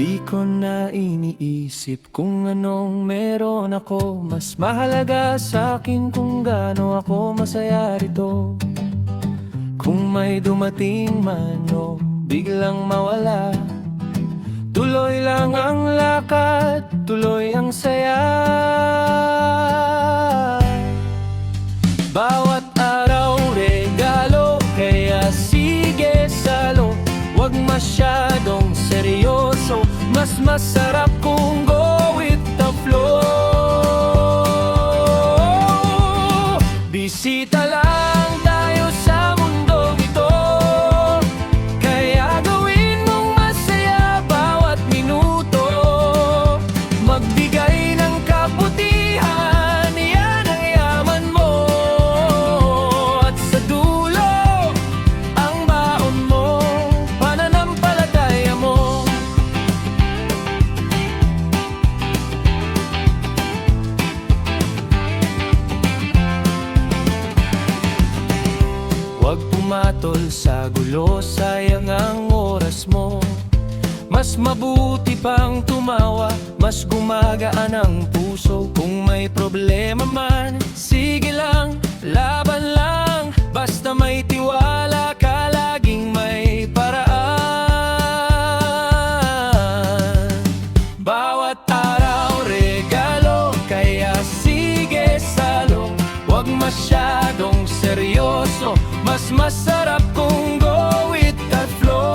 Di ko na iniisip kung anong meron ako. Mas mahalaga sa akin kung gaano ako masaya rito. Kung may dumating man o biglang mawala, tuloy lang ang lakad, tuloy ang saya. Bawat araw regalo, kaya sige salo. Huwag masyadong seryoso, mas masarap kung go with the flow. Bisita lang tayo sa mundong ito, kaya gawin mong masaya bawat minuto. Magbigay ng kabutihan, yan ang yaman mo. At sa dulo, ang baon mo, pananampalataya mo. Huwag pumatol sa gulo, sayang ang oras mo. Mas mabuti pang tumawa, mas gumagaan ang puso. Kung may problema man, sige lang, laban lang. Basta may tiwala ka, laging may paraan. Bawat araw regalo, kaya sige salo. Huwag masyadong seryoso, mas masarap kung go with the flow.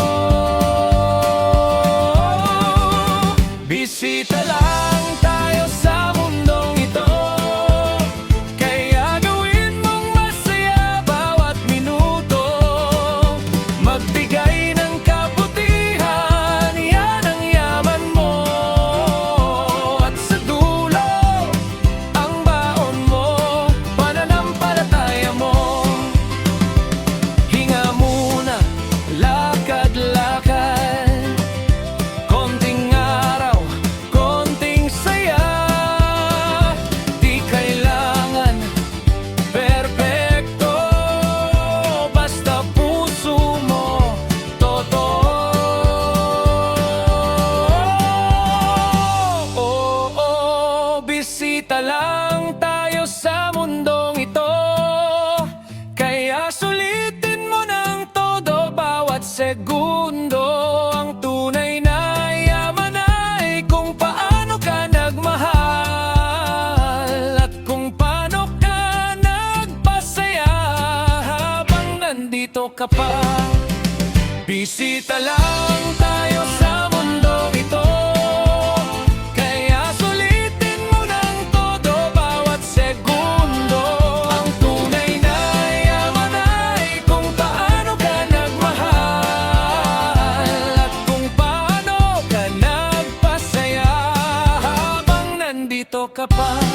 Bisita lang tayo sa mundong ito, kaya gawin mong masaya bawat minuto. Magbigay ng kabutihan, yan ang yaman mo. At sa dulo, ang baon mo, pananampalataya mo. Hinga muna, lakad-lakad, konting araw, konting saya. Di kailangan perpekto, basta puso mo totoo. Bisita lang tayo sa mundong ito, kaya sulitin mo ng todo bawat segundo. Ang tunay na yaman ay kung paano ka nagmahal at kung paano ka nagpasaya habang nandito ka pa. Bisita lang tayo sa mundong ito, kaya sulitin mo ng todo bawat segundo. Ang tunay na yaman ay kung paano ka nagmahal at kung paano ka nagpasaya habang nandito ka pa.